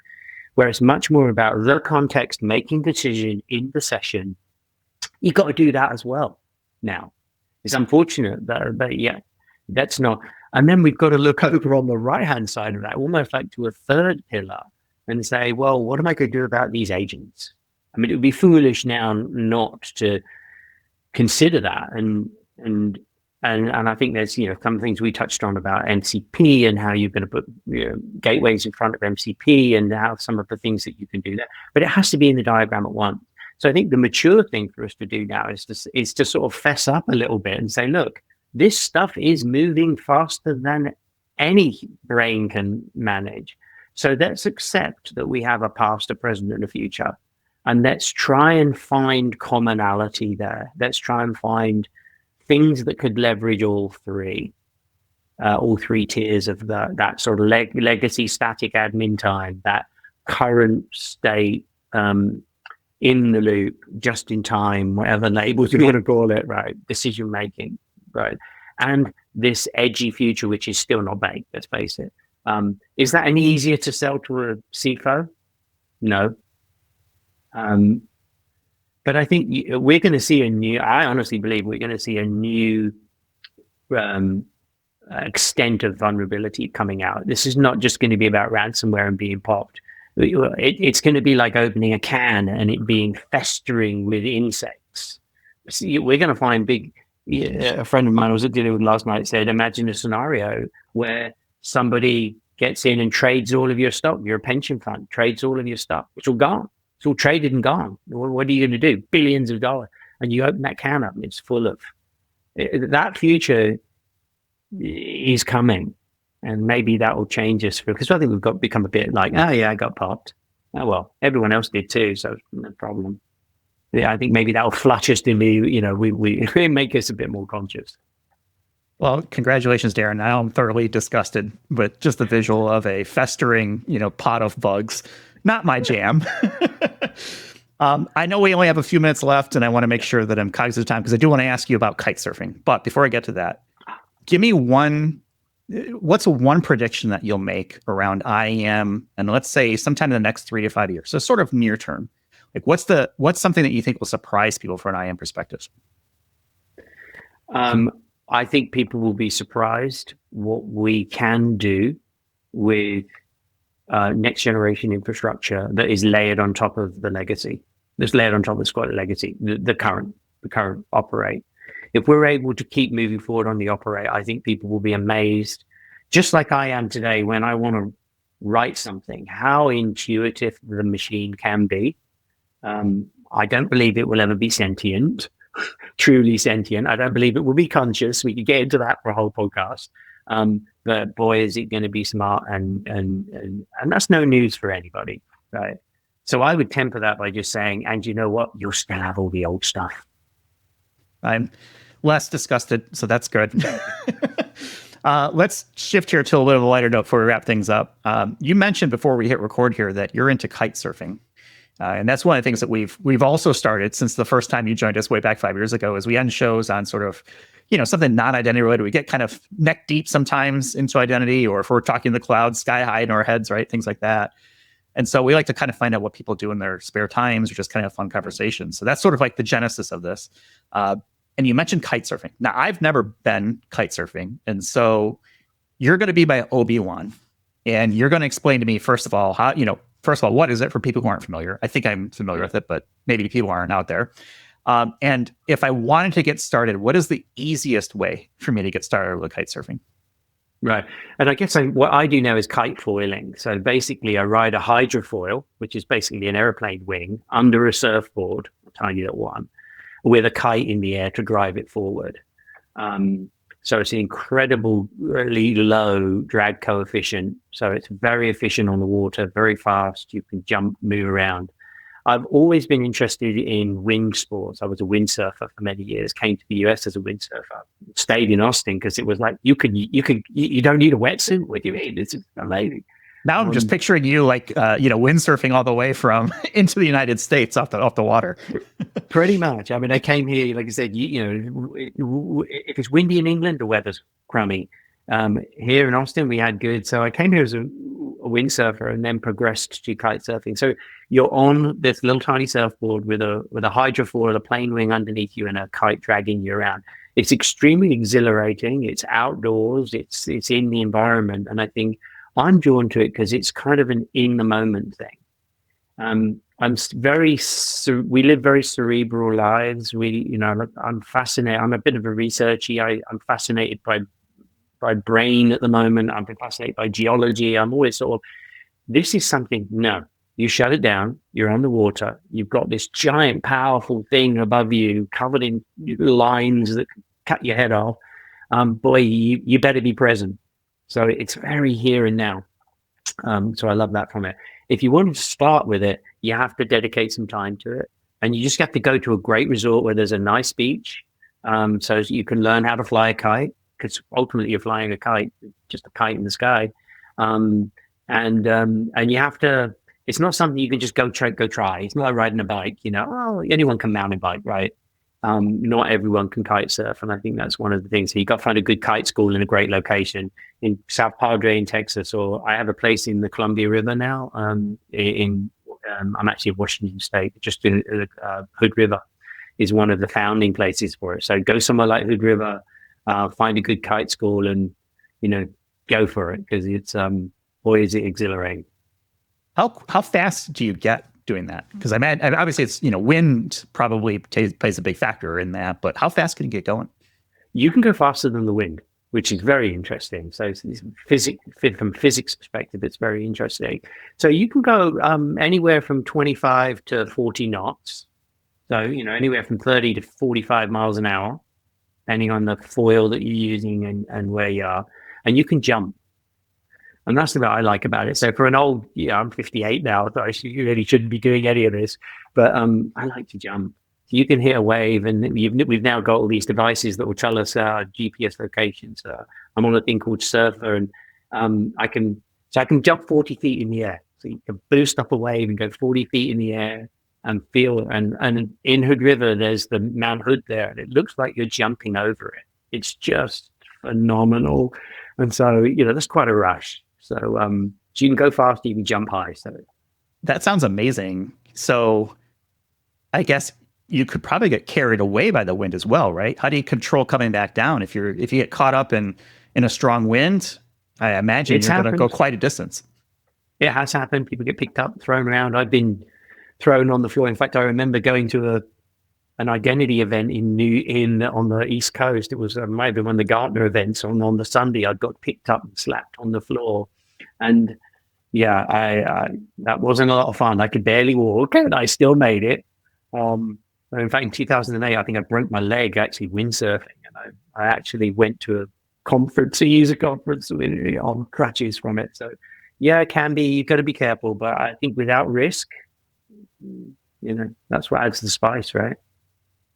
Where it's much more about the context, making decision in the session. You've got to do that as well now. It's unfortunate that that's not. And then we've got to look over on the right-hand side of that, almost like to a third pillar, and say, well, what am I going to do about these agents? I mean, it would be foolish now not to consider that. And I think there's, some things we touched on about MCP and how you're going to put gateways in front of MCP and how some of the things that you can do there. But it has to be in the diagram at once. So I think the mature thing for us to do now is to sort of fess up a little bit and say, look, this stuff is moving faster than any brain can manage. So let's accept that we have a past, a present, and a future. And let's try and find commonality there. Let's try and find things that could leverage all three tiers of that sort of legacy static admin time, that current state, in the loop, just in time, whatever labels you want to call it, right? Decision making, right? And this edgy future, which is still not baked, let's face it. Is that any easier to sell to a CFO? No. But I think we're going to see I honestly believe we're going to see a new extent of vulnerability coming out. This is not just going to be about ransomware and being popped. It's going to be like opening a can and it being festering with insects. See, we're going to find a friend of mine I was dealing with last night said, imagine a scenario where somebody gets in and trades all of your stock, your pension fund trades all of your stuff. It's all gone. It's all traded and gone. What are you going to do? Billions of dollars. And you open that can up and it's full of that. Future is coming. And maybe that will change us because I think we've become a bit like, oh yeah, I got popped. Oh well, everyone else did too, so no problem. Yeah, I think maybe that will flush us to me. We make us a bit more conscious. Well, congratulations, Darren. Now I'm thoroughly disgusted with just the visual of a festering, pot of bugs. Not my jam. I know we only have a few minutes left, and I want to make sure that I'm cognizant of time because I do want to ask you about kite surfing. But before I get to that, give me what's one prediction that you'll make around IAM and let's say sometime in the next 3 to 5 years? So sort of near term. Like what's something that you think will surprise people from an IAM perspective? I think people will be surprised what we can do with next generation infrastructure that is layered on top of the legacy. That's layered on top of the squad legacy, the current operate. If we're able to keep moving forward on the operate, I think people will be amazed, just like I am today when I want to write something, how intuitive the machine can be. I don't believe it will ever be sentient, truly sentient. I don't believe it will be conscious. We could get into that for a whole podcast. But boy, is it going to be smart, and that's no news for anybody, right? So I would temper that by just saying, and you know what? You'll still have all the old stuff. I'm less disgusted, so that's good. Let's shift here to a little bit of a lighter note before we wrap things up. You mentioned before we hit record here that you're into kite surfing. And that's one of the things that we've also started since the first time you joined us way back 5 years ago is we end shows on sort of, something non-identity related. We get kind of neck deep sometimes into identity, or if we're talking the cloud, sky high in our heads, right? Things like that. And so we like to kind of find out what people do in their spare times or just kind of fun conversations. So that's sort of like the genesis of this. And you mentioned kite surfing. Now, I've never been kite surfing. And so you're going to be my Obi-Wan. And you're going to explain to me, first of all, what is it for people who aren't familiar? I think I'm familiar with it, but maybe people aren't out there. And if I wanted to get started, what is the easiest way for me to get started with kite surfing? Right. And I guess what I do now is kite foiling. So basically I ride a hydrofoil, which is basically an airplane wing under a surfboard, a tiny little one, with a kite in the air to drive it forward. So it's an incredibly low drag coefficient. So it's very efficient on the water, very fast. You can jump, move around. I've always been interested in wind sports. I was a windsurfer for many years, came to the US as a windsurfer, stayed in Austin because it was like, you don't need a wetsuit with you. It's amazing. Now I'm just picturing you like, windsurfing all the way from into the United States off the water. Pretty much. I mean, I came here, like I said, if it's windy in England, the weather's crummy. Here in Austin, we had good. So I came here as a windsurfer and then progressed to kite surfing. So you're on this little tiny surfboard with a hydrofoil, a plane wing underneath you, and a kite dragging you around. It's extremely exhilarating. It's outdoors. It's in the environment, and I think I'm drawn to it because it's kind of an in the moment thing. We live very cerebral lives. I'm fascinated. I'm a bit of a researchy. I'm fascinated by brain at the moment. I'm fascinated by geology. I'm always this is something, no, you shut it down. You're on the water. You've got this giant, powerful thing above you covered in lines that cut your head off. Boy, you better be present. So it's very here and now. So I love that from it. If you want to start with it, you have to dedicate some time to it. And you just have to go to a great resort where there's a nice beach. So you can learn how to fly a kite, because ultimately you're flying a kite, just a kite in the sky. And you have to, it's not something you can just go try. It's not like riding a bike, anyone can mountain bike, right? Not everyone can kite surf, and I think that's one of the things. So you got to find a good kite school in a great location in South Padre in Texas, or I have a place in the Columbia River now. I'm actually in Washington State, just in Hood River is one of the founding places for it. So go somewhere like Hood River, find a good kite school, and go for it, because it's boy, is it exhilarating. How fast do you get doing that? Because obviously it's wind probably plays a big factor in that, but how fast can you get going? You can go faster than the wind, which is very interesting. So from physics perspective, it's very interesting. So you can go anywhere from 25 to 40 knots. So, anywhere from 30 to 45 miles an hour, depending on the foil that you're using and where you are. And you can jump. And that's what I like about it. So for an old, I'm 58 now, so I really shouldn't be doing any of this, but I like to jump. So you can hit a wave, and we've now got all these devices that will tell us our GPS locations. I'm on a thing called Surfer, and I can jump 40 feet in the air. So you can boost up a wave and go 40 feet in the air and feel, and in Hood River, there's the Mount Hood there, and it looks like you're jumping over it. It's just phenomenal. And so, that's quite a rush. So, so you can go fast, you can jump high. So that sounds amazing. So I guess you could probably get carried away by the wind as well, right? How do you control coming back down if you get caught up in a strong wind? I imagine you're going to go quite a distance. It has happened. People get picked up, thrown around. I've been thrown on the floor. In fact, I remember going to an identity event on the East Coast. It was maybe one of the Gartner events on the Sunday. I got picked up and slapped on the floor, and I that wasn't a lot of fun. I could barely walk, and I still made it. In fact, in 2008, I think I broke my leg actually windsurfing, and I actually went to a conference, a user conference, on crutches from it. So it can be. You've got to be careful, but I think without risk, that's what adds the spice, right?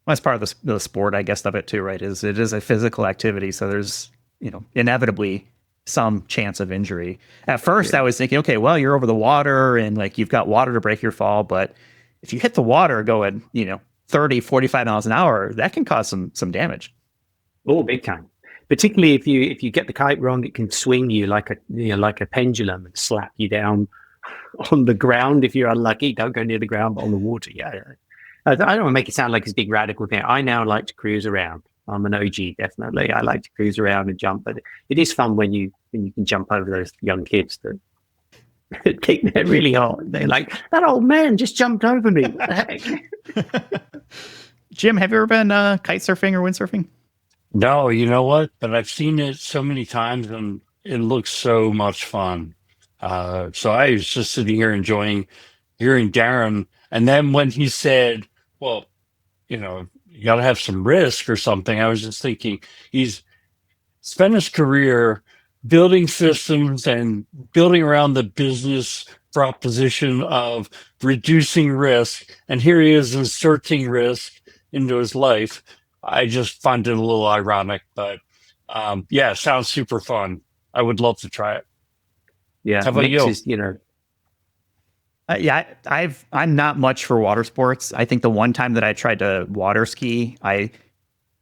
Well, that's part of the sport, I guess, of it too, right? It is a physical activity, so there's inevitably some chance of injury. At first, I was thinking, okay, well, you're over the water and like you've got water to break your fall, but if you hit the water going 30, 45 miles an hour, that can cause some damage. Oh, big time. Particularly if you get the kite wrong, it can swing you like a pendulum and slap you down on the ground. If you're unlucky, don't go near the ground, but on the water. I don't want to make it sound like it's a big radical thing. I now like to cruise around. I'm an OG, definitely. I like to cruise around and jump, but it is fun when you can jump over those young kids that kick their really hard. They're like, that old man just jumped over me. What the heck? Jim, have you ever been kite surfing or windsurfing? No, you know what? But I've seen it so many times, and it looks so much fun. So I was just sitting here enjoying hearing Darren, and then when he said, well, you got to have some risk or something, I was just thinking he's spent his career building systems and building around the business proposition of reducing risk, and here he is inserting risk into his life. I just find it a little ironic, but sounds super fun. I would love to try it. Yeah, how about you? I'm not much for water sports. I think the one time that I tried to water ski, I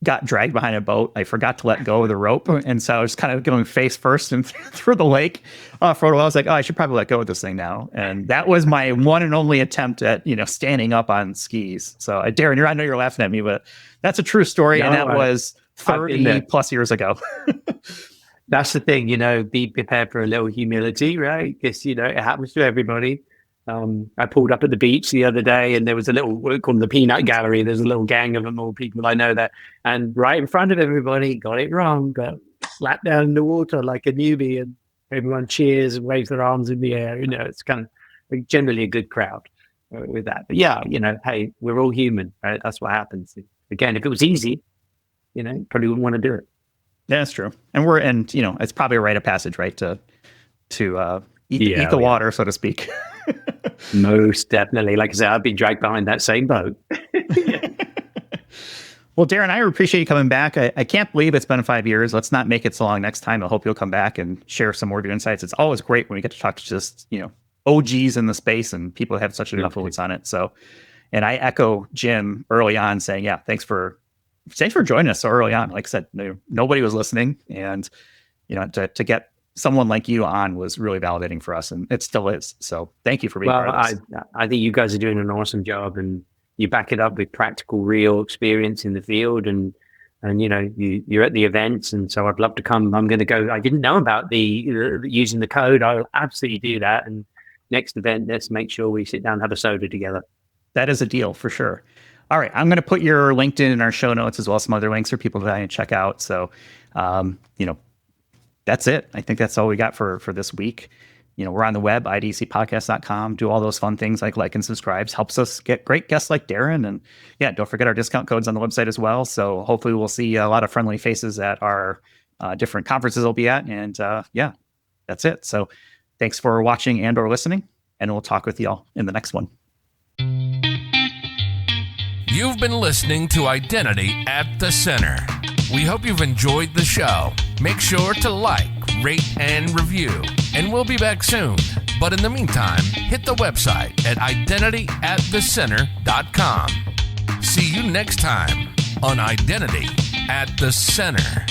got dragged behind a boat. I forgot to let go of the rope, and so I was kind of going face first and through the lake off-road. I was like, oh, I should probably let go of this thing now. And that was my one and only attempt at standing up on skis. So Darren, I know you're laughing at me, but that's a true story, and that was 30 plus years ago. That's the thing, be prepared for a little humility, right? Because it happens to everybody. I pulled up at the beach the other day, and there was a little, we call them the peanut gallery. There's a little gang of them, all people I know that, and right in front of everybody, got it wrong, got slapped down in the water like a newbie, and everyone cheers and waves their arms in the air. It's kind of generally a good crowd with that. But hey, we're all human, right? That's what happens. Again, if it was easy, probably wouldn't want to do it. Yeah, that's true. And it's probably a rite of passage, right? To eat the water, so to speak. Most definitely. Like I said, I've been dragged behind that same boat. Well, Darren, I appreciate you coming back. I can't believe it's been 5 years. Let's not make it so long next time. I hope you'll come back and share some more of your insights. It's always great when we get to talk to just, OGs in the space and people have such an influence on it. So, and I echo Jim early on saying, thanks for joining us so early on. Like I said, nobody was listening, and, to get someone like you on was really validating for us, and it still is. So thank you for being part of this. I think you guys are doing an awesome job, and you back it up with practical, real experience in the field. And and you're at the events, and so I'd love to come. I'm going to go. I didn't know about the using the code. I'll absolutely do that. And next event, let's make sure we sit down and have a soda together. That is a deal for sure. All right, I'm going to put your LinkedIn in our show notes as well as some other links for people to check out. So, that's it. I think that's all we got for this week. We're on the web, idcpodcast.com, do all those fun things like and subscribes, helps us get great guests like Darren. And yeah, don't forget our discount codes on the website as well. So hopefully we'll see a lot of friendly faces at our different conferences we'll be at. And yeah, that's it. So thanks for watching and or listening, and we'll talk with y'all in the next one. You've been listening to Identity at the Center. We hope you've enjoyed the show. Make sure to like, rate, and review. And we'll be back soon. But in the meantime, hit the website at identityatthecenter.com. See you next time on Identity at the Center.